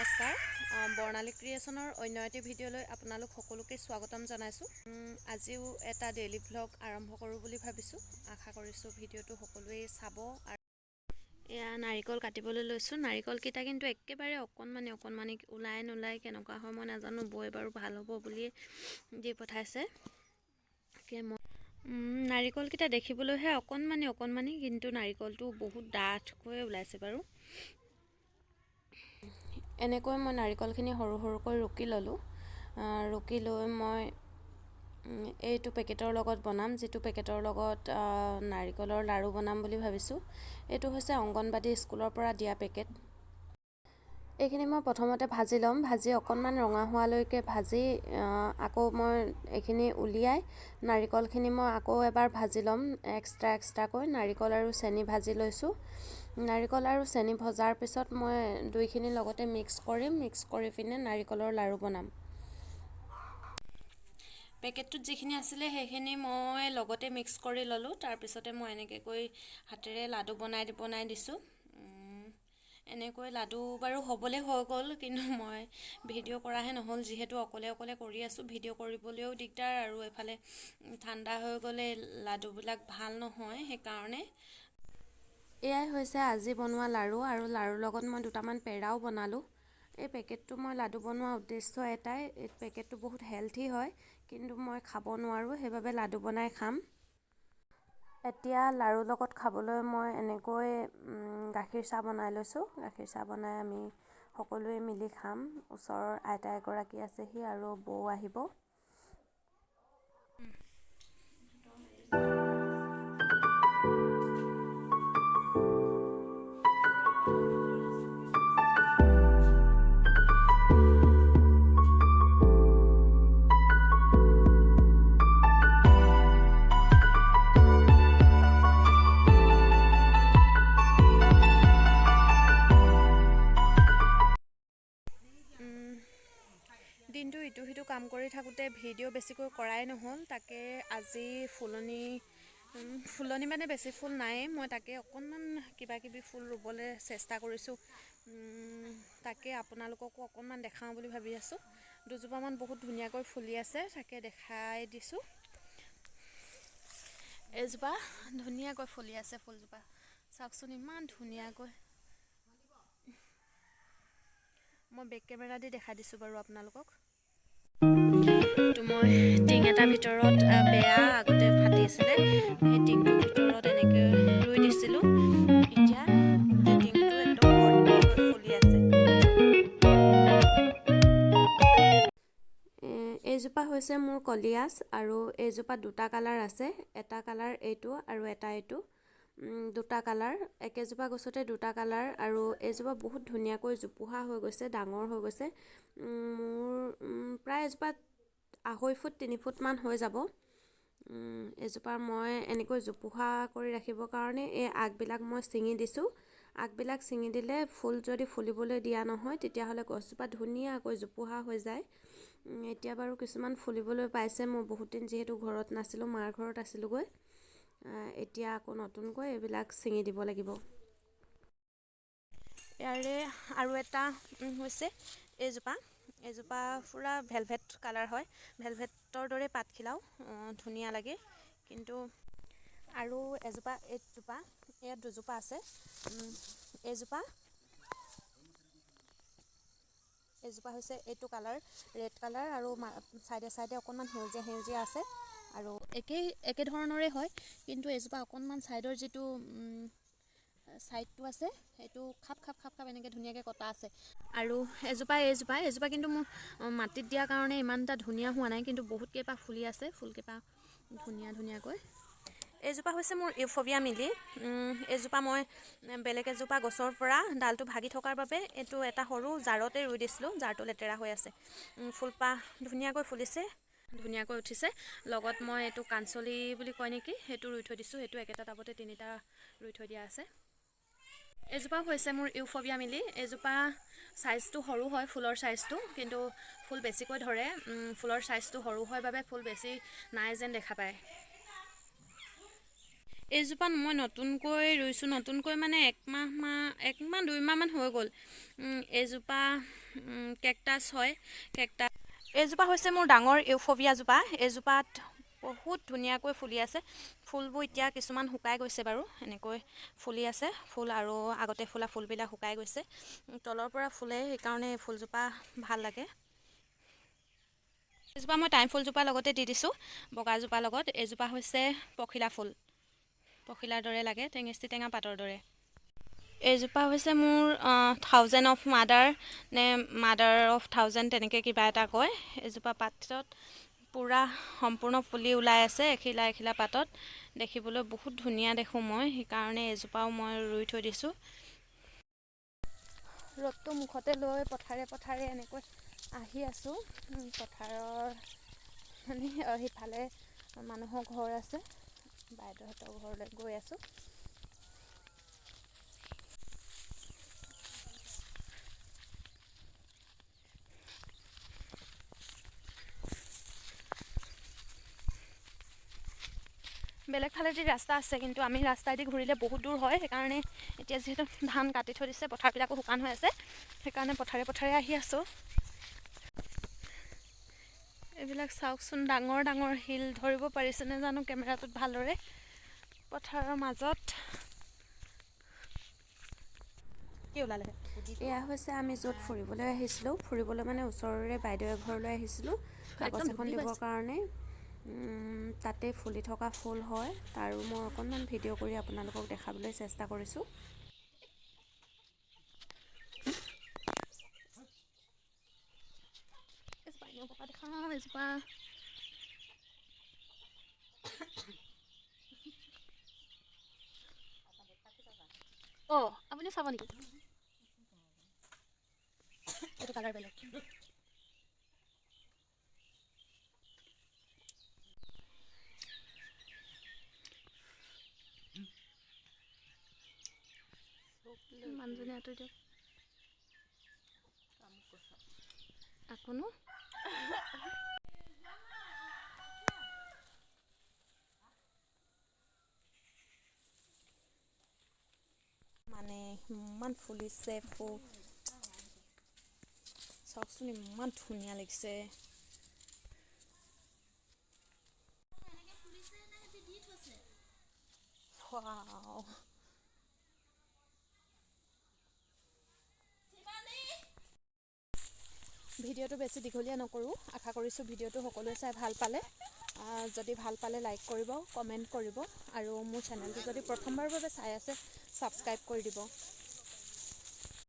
নমস্কাৰ বৰ্ণালী ক্ৰিয়েশ্যনৰ অন্য এটি ভিডিঅ'লৈ আপোনালোক সকলোকে স্বাগতম জনাইছোঁ। আজিও এটা ডেইলি ভ্লগ আৰম্ভ কৰোঁ বুলি ভাবিছোঁ। আশা কৰিছোঁ ভিডিঅ'টো সকলোৱে চাব। আৰু এয়া নাৰিকল কাটিবলৈ লৈছোঁ। নাৰিকলকেইটা কিন্তু একেবাৰে অকণমানি ওলাই নোলাই কেনেকুৱা হয় মই নাজানো। বৈ বাৰু ভাল হ'ব বুলিয়ে দি পঠাইছে। নাৰিকলকেইটা দেখিবলৈহে অকণমানি কিন্তু নাৰিকলটো বহুত ডাঠকৈ ওলাইছে বাৰু। এনেকৈ মই নাৰিকলখিনি সৰুকৈ ৰুকি ল'লোঁ। ৰুকি লৈ মই এইটো পেকেটৰ লগত বনাম, যিটো পেকেটৰ লগত নাৰিকলৰ লাড়ু বনাম বুলি ভাবিছোঁ। এইটো হৈছে অংগনবাদী স্কুলৰ পৰা দিয়া পেকেট। এইখিনি মই প্ৰথমতে ভাজি ল'ম। ভাজি অকণমান ৰঙা হোৱালৈকে ভাজি আকৌ মই এইখিনি উলিয়াই নাৰিকলখিনি মই আকৌ এবাৰ ভাজি ল'ম এক্সট্ৰাকৈ। নাৰিকল আৰু চেনি ভাজি লৈছোঁ। নাৰিকল আৰু চেনি ভজাৰ পিছত মই দুইখিনি লগতে মিক্স কৰি পিনে নাৰিকলৰ লাড়ু বনাম। পেকেটটোত যিখিনি আছিলে সেইখিনি মই লগতে মিক্স কৰি ল'লোঁ। তাৰপিছতে মই এনেকৈ হাতেৰে লাডু বনাই দিছোঁ। এনেকৈ লাডু বাৰু হ'বলৈ হৈ গ'ল, কিন্তু মই ভিডিঅ' কৰাহে নহ'ল। যিহেতু অকলে কৰি আছোঁ, ভিডিঅ' কৰিবলৈও দিগদাৰ আৰু এফালে ঠাণ্ডা হৈ গ'লে লাডুবিলাক ভাল নহয়। সেইকাৰণে এয়াই হৈছে আজি বনোৱা লাড়ু। আৰু লাড়ুৰ লগত মই দুটামান পেৰাও বনালোঁ। এই পেকেটটো মই লাডু বনোৱাৰ উদ্দেশ্য এটাই, এই পেকেটটো বহুত হেলথি হয়, কিন্তু মই খাব নোৱাৰোঁ, সেইবাবে লাডু বনাই খাম। এতিয়া লাড়ুৰ লগত খাবলৈ মই এনেকৈ গাখীৰ চাহ বনাই লৈছোঁ। গাখীৰ চাহ বনাই আমি সকলোৱে মিলি খাম। ওচৰৰ আইতা এগৰাকী আছেহি আৰু বৌ আহিব। দিনটো ইটো সিটো কাম কৰি থাকোঁতে ভিডিঅ' বেছিকৈ কৰাই নহ'ল। তাকে আজি ফুলনি মানে বেছি ফুল নায়েই। মই তাকে অকণমান কিবাকিবি ফুল ৰুবলৈ চেষ্টা কৰিছোঁ। তাকে আপোনালোককো অকণমান দেখাওঁ বুলি ভাবি আছোঁ। দুজোপামান বহুত ধুনীয়াকৈ ফুলি আছে, তাকে দেখাই দিছোঁ। এজোপা ধুনীয়াকৈ ফুলি আছে ফুলজোপা, চাওকচোন ইমান ধুনীয়াকৈ। মই বেক কেমেৰা দি দেখাই দিছোঁ বাৰু আপোনালোকক। তো মই টিং এটাৰ ভিতৰত বেয়া আগতে ফাটিছিলে, সেই টিংটোৰ ভিতৰত এনেকৈ ৰুই দিছিলোঁ। এতিয়া গোটেই টিংটো একদম ভৰ্তি হৈ ফুলি আছে। এইজোপা হৈছে মোৰ কলিয়াছ, আৰু এইজোপা দুটা কালাৰ আছে। এটা কালাৰ এইটো আৰু এটা এইটো, দুটা কালাৰ। একেজোপা গছতে দুটা কালাৰ। আৰু এইজোপা বহুত ধুনীয়াকৈ জোপোহা হৈ গৈছে, ডাঙৰ হৈ গৈছে। মোৰ প্ৰায় এজোপাত 2.5 ফুট 3 ফুটমান হৈ যাব। এজোপা মই এনেকৈ জোপোহা কৰি ৰাখিবৰ কাৰণে এই আগবিলাক মই ছিঙি দিছোঁ। আগবিলাক ছিঙি দিলে ফুল যদি ফুলিবলৈ দিয়া নহয়, তেতিয়াহ'লে গছজোপা ধুনীয়াকৈ জোপোহা হৈ যায়। এতিয়া বাৰু কিছুমান ফুলিবলৈ পাইছে। মই বহুত দিন যিহেতু ঘৰত নাছিলোঁ, মাৰ ঘৰত আছিলোঁগৈ। এতিয়া আকৌ নতুনকৈ এইবিলাক ছিঙি দিব লাগিব। ইয়াৰে আৰু এটা হৈছে এইজোপা পূৰা ভেলভেট কালাৰ হয়। ভেলভেটৰ দৰে পাতখিলাও ধুনীয়া লাগে। কিন্তু আৰু ইয়াত দুজোপা আছে। এইজোপা হৈছে এইটো কালাৰ, ৰেড কালাৰ, আৰু চাইডে অকণমান সেউজীয়া আছে। আৰু একে ধৰণৰে হয়, কিন্তু এজোপা অকণমান ছাইডৰ যিটো ছাইডটো আছে সেইটো খাপ এনেকৈ ধুনীয়াকৈ কটা আছে। আৰু এইজোপা কিন্তু মোৰ মাটিত দিয়াৰ কাৰণে ইমান এটা ধুনীয়া হোৱা নাই, কিন্তু বহুত কেইপা ফুলি আছে। ফুলকেইপা ধুনীয়াকৈ। এইজোপা হৈছে মোৰ ইউফবিয়া মিলি। এইজোপা মই বেলেগ এজোপা গছৰ পৰা ডালটো ভাগি থকাৰ বাবে এইটো এটা সৰু জাৰতে ৰুই দিছিলোঁ। জাৰটো লেতেৰা হৈ আছে। ফুলপাহ ধুনীয়াকৈ ফুলিছে, ধুনীয়াকৈ উঠিছে। লগত মই এইটো কাঞ্চলি বুলি কয় নেকি, সেইটো ৰুই থৈ দিছোঁ। সেইটো একেটা টাবতে 3টা ৰুই থৈ দিয়া আছে। এইজোপা হৈছে মোৰ ইউফবিয়া মিলি। এইজোপা ছাইজটো সৰু হয়, ফুলৰ ছাইজটো, কিন্তু ফুল বেছিকৈ ধৰে। ফুলৰ ছাইজটো সৰু হয় বাবে ফুল বেছি নাই যেন দেখা পায়। এইজোপা মই নতুনকৈ ৰুইছোঁ, নতুনকৈ মানে একমাহ 2 মাহমান হৈ গ'ল। এইজোপা কেকটাছ হয়, কেকটাছ। এইজোপা হৈছে মোৰ ডাঙৰ ইউফোবিয়াজোপা। এইজোপাত বহুত ধুনীয়াকৈ ফুলি আছে। ফুলবোৰ এতিয়া কিছুমান শুকাই গৈছে বাৰু, এনেকৈ ফুলি আছে ফুল, আৰু আগতে ফুলা ফুলবিলাক শুকাই গৈছে। তলৰ পৰা ফুলে, সেইকাৰণে ফুলজোপা ভাল লাগে। এইজোপা মই টাইম ফুলজোপাৰ লগতে দি দিছোঁ, বগাজোপাৰ লগত। এইজোপা হৈছে পখিলা ফুল, পখিলাৰ দৰে লাগে, টেঙেচি টেঙা পাতৰ দৰে। এইজোপা হৈছে মোৰ 1000 অফ মাদাৰ নে মাদাৰ অফ 1000 তেনেকৈ কিবা এটা কয়। এইজোপা পাতত পূৰা সম্পূৰ্ণ ফুলি ওলাই আছে, এখিলা এখিলা পাতত। দেখিবলৈ বহুত ধুনীয়া দেখোঁ মই, সেইকাৰণে এইজোপাও মই ৰুই থৈ দিছোঁ। ৰ'দটো মুখতে লৈ পথাৰে পথাৰে এনেকৈ আহি আছোঁ। পথাৰৰ মানে সিফালে মানুহৰ ঘৰ আছে, বাইদেউহঁতৰ ঘৰলৈ গৈ আছোঁ। বেলেগ ফালেদি ৰাস্তা আছে, কিন্তু আমি ৰাস্তাইদি ঘূৰিলে বহুত দূৰ হয়। সেইকাৰণে এতিয়া যিহেতু ধান কাটি থৈ দিছে, পথাৰবিলাকো শুকান হৈ আছে, সেইকাৰণে পথাৰে পথাৰে আহি আছোঁ। এইবিলাক চাওকচোন, ডাঙৰ ডাঙৰ শিল, ধৰিব পাৰিছেনে জানো কেমেৰাটোত ভালদৰে, পথাৰৰ মাজত। কি ওলালে? এয়া হৈছে আমি য'ত ফুৰিবলৈ আহিছিলোঁ। ফুৰিবলৈ মানে ওচৰৰে বাইদেউ এঘৰলৈ আহিছিলোঁ, কাগজ এখন দিবৰ কাৰণে। তাতে ফুলি থকা ফুল হয়, তাৰো মই অকণমান ভিডিঅ' কৰি আপোনালোকক দেখাবলৈ চেষ্টা কৰিছোঁ। এজোপা আপুনি চাব নেকি? এইটো কালাৰ বেলেগ। মানুহজনী আঁতৰি দিয়ক। আকনো মানে ইমান ফুলিছে ফুল, চাওকচোন ইমান ধুনীয়া লাগিছে। ৱাও। ভিডিঅ'টো বেছি দীঘলীয়া নকৰোঁ, আশা কৰিছোঁ ভিডিঅ'টো সকলোৱে চাই ভাল পালে। যদি ভাল পালে লাইক কৰিব, কমেণ্ট কৰিব, আৰু মোৰ চেনেলটো যদি প্ৰথমবাৰৰ বাবে চাই আছে ছাবস্ক্ৰাইব কৰি দিব।